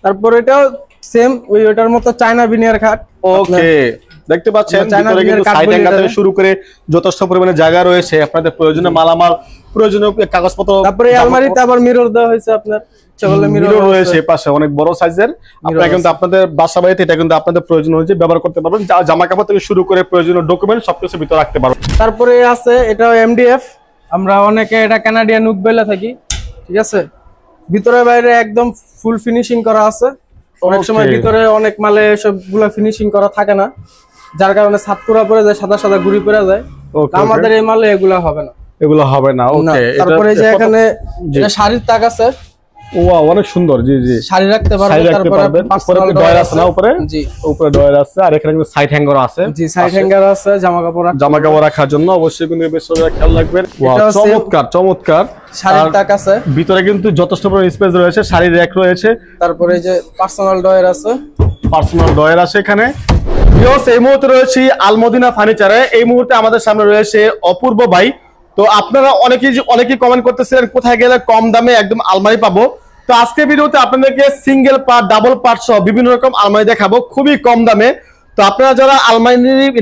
তারপর এটাও সেম ওইটার মতো চায়না ভিনিয়ার খাট। ওকে, দেখতে পাচ্ছেন ভিতরে কিন্তু সাইড হ্যাঙ্গার থেকে শুরু করে যথেষ্ট পরিমাণে জায়গা রয়েছে আপনাদের প্রয়োজনীয় মালামাল, প্রয়োজনীয় কাগজপত্র। তারপরে এই আলমারিতে আবার মিরর দেওয়া হয়েছে আপনার, মিরর রয়েছে পাশে অনেক বড় সাইজের। আপনারা কিন্তু আপনাদের বাসা বাড়িতে এটা কিন্তু আপনাদের প্রয়োজন অনুযায়ী ব্যবহার করতে পারবেন, জামা কাপড় থেকে শুরু করে প্রয়োজনীয় ডকুমেন্ট সবকিছু ভিতরে রাখতে পারবেন। তারপরে আছে এটাও এমডিএফ, আমরা অনেকে এটা কানাডিয়ান উড বলে থাকি, ঠিক আছে। ভিতরে বাইরে একদম ফুল ফিনিশিং করা আছে। অনেক সময় ভিতরে অনেক মালে সবগুলা ফিনিশিং করা থাকে না, যার কারণে ছাতকুড়া পড়ে যায়, সাদা সাদা গুড়ি পড়ে যায়। আমাদের এই মালে এগুলা হবে না, এগুলো হবে না। ওকে, তারপরে যে এখানে এটা শাড়ির তাক আছে। ওয়াও, অনেক সুন্দর। জি জি, শাড়ি রাখতে পারবেন। তারপরে উপরে ডয়ার আছে না, উপরে জি উপরে ডয়ার আছে, আর এখানে কিন্তু সাইড হ্যাঙ্গার আছে। জি, সাইড হ্যাঙ্গার আছে জামা কাপড় রাখার জন্য। অবশ্যই কিন্তু বেশ খেয়াল রাখবেন। ওয়াও, চমৎকার চমৎকার। শাড়ির তাক আছে, ভিতরে কিন্তু যথেষ্ট পরিমাণ স্পেস রয়েছে, শাড়ির র‍্যাক রয়েছে। তারপরে যে পার্সোনাল ডয়ার আছে, এখানে। এই মুহূর্তে রয়েছে আলমদিনা ফার্নিচারে। এই মুহূর্তে আমাদের সামনে রয়েছে অপূর্ব ভাই। তো আপনারা অনেকেই কমেন্ট করতেছিলেন কোথায় গেলে কম দামে একদম আলমারি পাবো। তো আজকে ভিডিওতে আপনাদেরকে সিঙ্গেল পার্ট, ডাবল পার্ট সহ বিভিন্ন রকম আলমারি দেখাবো খুবই কম দামে। তো আপনারা যারা আলমারি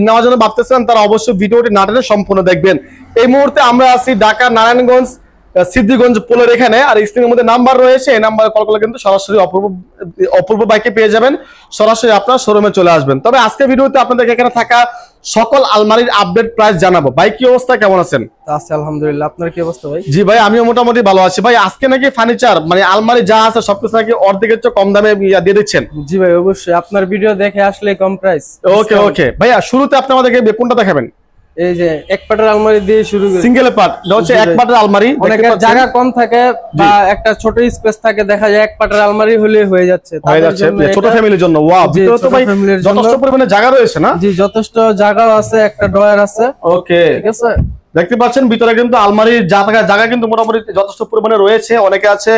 নেওয়ার জন্য ভাবতেছেন তারা অবশ্যই ভিডিওটি না টেনে সম্পূর্ণ দেখবেন। এই মুহূর্তে আমরা আছি ঢাকা নারায়ণগঞ্জ সিদ্ধিগঞ্জ পোলের এখানে, আর স্ক্রিনের মধ্যে নাম্বার রয়েছে, এই নাম্বারে কল করলে কিন্তু সরাসরি অপূর্ব বাইকে পেয়ে যাবেন, সরাসরি আপনার শোরুমে চলে আসবেন। তবে আজকে ভিডিওতে আপনাদের এখানে থাকা সকল আলমারির আপডেট প্রাইস জানাবো। ভাই কি অবস্থা, কেমন আছেন? আছি আলহামদুলিল্লাহ, আপনার কি অবস্থা ভাই? জি ভাই, আমিও মোটামুটি ভালো আছি। ভাই আজকে নাকি ফার্নিচার মানে আলমারি যা আছে সবকিছু নাকি অর্ধেকের চেয়ে কম দামে দিয়ে দিচ্ছেন? জি ভাই, অবশ্যই আপনার ভিডিও দেখে আসলে কম প্রাইস। ওকে ওকে ভাইয়া, শুরুতে আপনি আমাদেরকে কোনটা দেখাবেন? এই যে এক পাটের আলমারি দিয়ে শুরু করি। সিঙ্গেল পার্ট, এটা হচ্ছে এক পাটের আলমারি। অনেকের জায়গা কম থাকে বা একটা ছোট স্পেস থাকে, দেখা যায় এক পাটের আলমারি হলে হয়ে যাচ্ছে ছোট ফ্যামিলির জন্য। ওয়াও, ভিতরে তো ভাই যথেষ্ট পরিমাণে জায়গা রয়েছে না? জি, যথেষ্ট জায়গা আছে, একটা ড্রয়ার আছে। ওকে, ঠিক আছে। দেখতে পাচ্ছেন ভিতরে কিন্তু আলমারির জায়গা কিন্তু মোটামুটি যথেষ্ট পরিমাণে রয়েছে। অনেকে আছে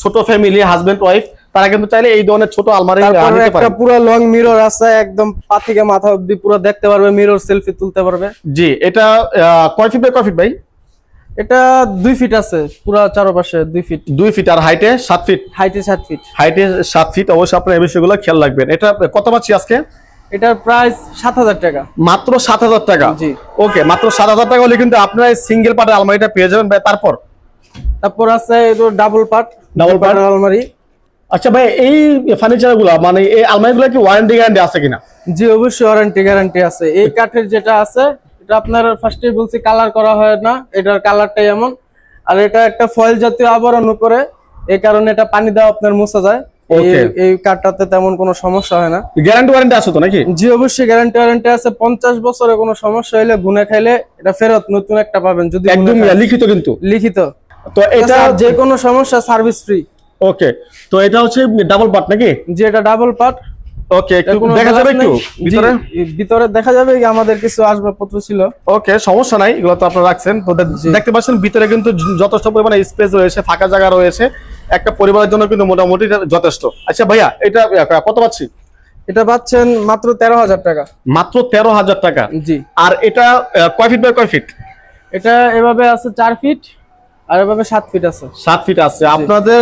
ছোট ফ্যামিলি, হাজবেন্ড ওয়াইফ, তারা কিন্তু চাইলে এই ধরনের ছোট আলমারি নিতে পারে। একটা পুরো লং মিরর আছে, একদম পা থেকে মাথা অবধি পুরো দেখতে পারবে, মিরর সেলফি তুলতে পারবে। জি, এটা কয় ফিট বাই কয় ফিট ভাই? এটা 2 ফিট আছে, পুরো চারপাশে 2 ফিট। 2 ফিট, আর হাইটে 7 ফিট। হাইটে 7 ফিট। হাইটে 7 ফিট। অবশ্যই আপনারা এই বিষয়গুলো খেয়াল রাখবেন। এটা কত পাচ্ছি আজকে? এটার প্রাইস 7000 টাকা। মাত্র 7000 টাকা? জি। ওকে, মাত্র 7000 টাকা হলে কিন্তু আপনারা সিঙ্গেল পার্টের আলমারিটা পেয়ে যাবেন। তারপর আছে এটা ডাবল পার্ট আলমারি। আচ্ছা ভাই, এই ফার্নিচারগুলো মানে এই আলমারিগুলো কি ওয়ারেন্টি গ্যারান্টি আছে কিনা? জি, অবশ্যই ওয়ারেন্টি গ্যারান্টি আছে। এই কাঠের যেটা আছে এটা আপনার ফার্স্টেই বলছি কালার করা হয় না, এটার কালারটাই এমন। আর এটা একটা ফয়েল জাতীয় আবরণ উপরে, এই কারণে এটা পানি দেওয়া আপনার মোছা যায়। এই কাঠটাতে তেমন কোনো সমস্যা হয় না। গ্যারান্টি ওয়ারেন্টি আছে তো নাকি? জি, অবশ্যই গ্যারান্টি ওয়ারেন্টি আছে। 50 বছরে কোনো সমস্যা হলে গুনে খাইলে এটা ফেরত নতুন একটা পাবেন, যদি একদম লিখিত। কিন্তু লিখিত। তো এটা যে কোনো সমস্যা সার্ভিস ফ্রি। ওকে, তো এটা হচ্ছে ডাবল পার্ট নাকি? জি, এটা ডাবল পার্ট। ওকে, একটু দেখা যাবে একটু ভিতরে দেখা যাবে আমাদের কিছু আসবাবপত্র ছিল। ওকে, সমস্যা নাই, এগুলো তো আপনারা রাখছেন। তো দেখতে পাচ্ছেন ভিতরে কিন্তু যথেষ্ট পরিমাণে স্পেস রয়েছে, ফাঁকা জায়গা রয়েছে, একটা পরিবারের জন্য কিন্তু মোটামুটি যথেষ্ট। আচ্ছা ভাইয়া, এটা কত পাচ্ছি? এটা পাচ্ছেন মাত্র 13000 টাকা। মাত্র 13000 টাকা? জি। আর এটা কয় ফিট বাই কয় ফিট? এটা এভাবে আছে 4 ফিট, আর এভাবে 7 ফিট আছে। 7 ফিট আছে। আপনাদের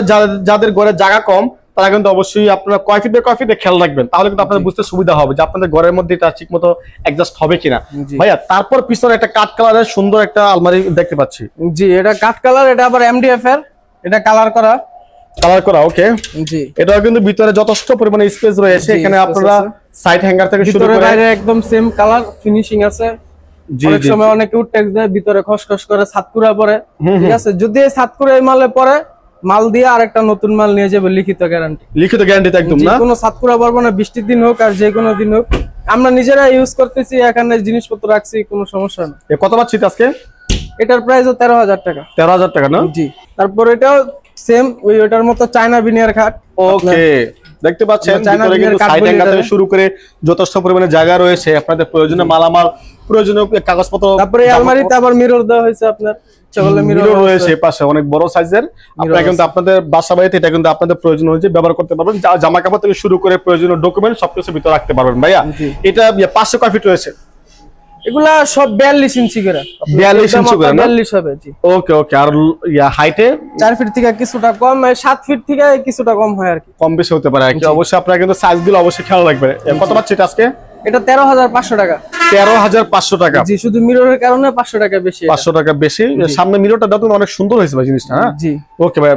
যাদের ঘরে জায়গা কম তারা কিন্তু অবশ্যই আপনারা কয় ফিট বাই কয় ফিট খেয়াল রাখবেন, তাহলে কিন্তু আপনাদের বুঝতে সুবিধা হবে যে আপনাদের ঘরের মধ্যে এটা ঠিকমতো অ্যাডজাস্ট হবে কিনা। ভাইয়া, তারপর পিছনে একটা কাঠ কালারের সুন্দর একটা আলমারি দেখতে পাচ্ছি। জি, এটা কাঠ কালার, এটা আবার এমডিএফ এর, এটা কালার করা। ওকে। জি, এটা কিন্তু ভিতরে যথেষ্ট পরিমাণে স্পেস রয়েছে। এখানে আপনারা সাইড হ্যাঙ্গার থেকে শুরু করে বাইরে একদম সেম কালার ফিনিশিং আছে। অনেক সময় অনেকে উডটেক্স দেয়, ভিতরে খসখস করে ছাতকুড়া পরে, ঠিক আছে। যদি এই ছাতকুড়া এই মালে পরে, মাল দিয়ে আরেকটা নতুন মাল নিয়ে যাবে, লিখিত গ্যারান্টি। লিখিত গ্যারান্টি একদম না, কোনো ছাতকুড়া পড়বে না, বৃষ্টির দিন হোক আর যে কোনো দিন হোক। আমরা নিজেরা ইউজ করতেছি, এখানে জিনিসপত্র রাখছি, কোনো সমস্যা না। কত পাচ্ছি আজকে? এটার প্রাইসও 13000 টাকা। 13000 টাকা না? জি। তারপর এটাও সেম ওইটার মতো চায়না ভিনিয়ার খাট। ওকে, দেখতে পাচ্ছেন ভিতরে কিন্তু সাইড হ্যাঙ্গার থেকে শুরু করে যথেষ্ট পরিমাণে জায়গা রয়েছে, আপনাদের প্রয়োজনীয় মালামাল, প্রয়োজনীয় কাগজপত্র। তারপরে এই আলমারিতে আবার মিরর দেওয়া হয়েছে আপনার, মিরর রয়েছে পাশে অনেক বড় সাইজের। আপনারা কিন্তু আপনাদের বাসা বাড়িতে এটা কিন্তু আপনাদের প্রয়োজন অনুযায়ী ব্যবহার করতে পারবেন, জামা কাপড় থেকে শুরু করে প্রয়োজনীয় ডকুমেন্ট সবকিছু ভিতরে রাখতে পারবেন। ভাইয়া, এটা 500 ফিট রয়েছে? এগুলা সব 42 ইঞ্চি করে। 42 ইঞ্চি করে না? 42 হবে জি। ওকে ওকে। আর হাইটে 4 ফিট থেকে কিছুটা কম, 7 ফিট থেকে কিছুটা কম হয় আর কি, কম বেশি হতে পারে আর কি। অবশ্যই আপনারা কিন্তু সাইজগুলো অবশ্যই খেয়াল রাখবেন। কত পাচ্ছেন এটা আজকে? এটা 13500 টাকা। 13500 টাকা জি, শুধু মিররের কারণে 500 টাকা বেশি। 500 টাকা বেশি। সামনে মিররটা দেখুন অনেক সুন্দর হয়েছে ভাই জিনিসটা। হ্যাঁ জি। ওকে ভাই।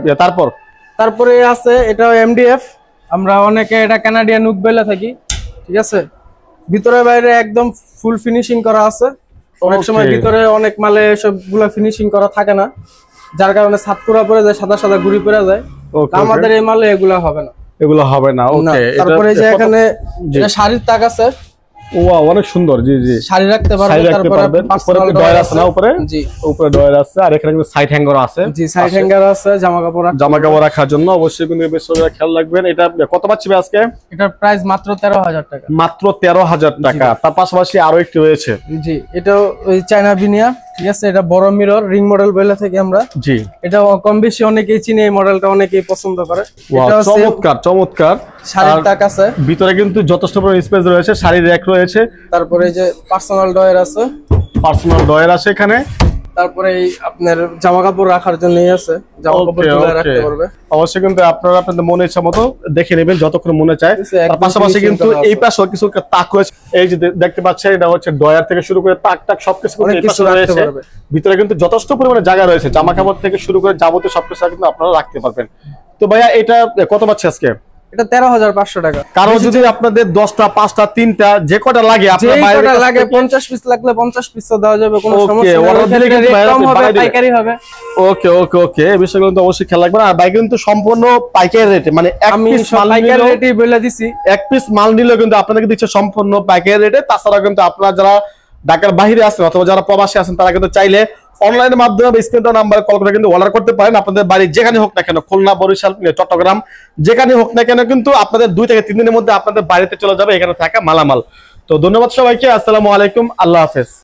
তারপরে আছে এটাও এমডিএফ, আমরা অনেকে এটা কানাডিয়ান উড বলে থাকি, ঠিক আছে। ভিতরে বাইরে একদম ফুল ফিনিশিং করা আছে। অনেক সময় ভিতরে অনেক মালে সবগুলা ফিনিশিং করা থাকে না, যার কারণে ছাদ পুরা পড়ে যায়, সাদা সাদা গুড়ি পড়ে যায়। আমাদের এই মালে এগুলা হবে না, এগুলো হবে না। ওকে। তারপরে যে এখানে শাড়ির তাক আছে। ওয়াও অনেক সুন্দর। জি জি, শাড়ি রাখতে পারবেন। তারপরে উপরে ডয়ার আছে না? উপরে জি, উপরে ডয়ার আছে। আর এখানে কিন্তু সাইড হ্যাঙ্গার আছে। জি, সাইড হ্যাঙ্গার আছে জামা কাপড় রাখার জন্য। অবশ্যই কিন্তু বেশ খেয়াল রাখবেন। এটা কত পাচ্ছি আজকে? এটার প্রাইস মাত্র 13000 টাকা। মাত্র 13000 টাকা। তার পাশাপাশি আরো একটু রয়েছে। জি, এটাও ওই চায়না বিনিয়া, ঠিক আছে। এটা বড় মিরর, রিং মডেল বলে থাকি আমরা। জি, এটা কম বেশি অনেকেই চিনে, এই মডেলটা অনেকেই পছন্দ করে। এটা চমৎকার চমৎকার। শাড়ির তাক আছে। ভিতরে কিন্তু যথেষ্ট পরিমাণ স্পেস রয়েছে, শাড়ির র‍্যাক রয়েছে। তারপরে যে পার্সোনাল ডয়ার আছে। পার্সোনাল ডয়ার আছে এখানে। তারপরে আপনার জামা কাপড় রাখার জন্যই আছে, জামা কাপড় তুলে রাখতে পারবে। অবশ্যই কিন্তু আপনারা আপনাদের মনে ইচ্ছা মতো দেখে নেবেন যতক্ষণ মনে চায়। তার পাশাপাশি কিন্তু এই পাশেও কিছু তাক রয়েছে। এই যে দেখতে পাচ্ছেন, এটা হচ্ছে ডয়ার থেকে শুরু করে তাক টাক সবকিছু রাখতে পারবে। ভিতরে কিন্তু যথেষ্ট পরিমাণে জায়গা রয়েছে, জামা কাপড় থেকে শুরু করে যাবতীয় সবকিছু কিন্তু আপনারা রাখতে পারবেন। তো ভাইয়া এটা কত পাচ্ছে আজকে? এটা 13500 টাকা। কারণ যদি আপনাদের 10টা 5টা 3টা যে কটা লাগে, আপনারা বাইরে লাগে 50 পিস লাগলে 50 পিসও দেওয়া যাবে, কোনো সমস্যা নেই। অর্ডার দিলে কিন্তু কম হবে, পাইকারি হবে। ওকে ওকে ওকে। এই বিষয়গুলো তো অবশ্যই খেয়াল রাখবেন। আর বাইক কিন্তু সম্পূর্ণ পাইকারি রেটে, মানে এক পিস মাল পাইকারি রেটেই বলে দিছি। এক পিস মাল নিলে কিন্তু আপনাদেরকে দিচ্ছে সম্পূর্ণ পাইকারি রেটে। তাছাড়া কিন্তু আপনারা যারা ঢাকার বাইরে আছেন অথবা যারা প্রবাসী আছেন, তারা কিন্তু চাইলে অনলাইনের মাধ্যমে স্ক্রিন নাম্বারে কল করে কিন্তু অর্ডার করতে পারেন। আপনাদের বাড়ি যেখানে হোক না কেন, খুলনা, বরিশাল, চট্টগ্রাম, যেখানে হোক না কেন, কিন্তু আপনাদের 2 থেকে 3 দিনের মধ্যে আপনাদের বাড়িতে চলে যাবে এখানে থাকা মালামাল। তো ধন্যবাদ সবাইকে। আসসালামু আলাইকুম, আল্লাহ হাফেজ।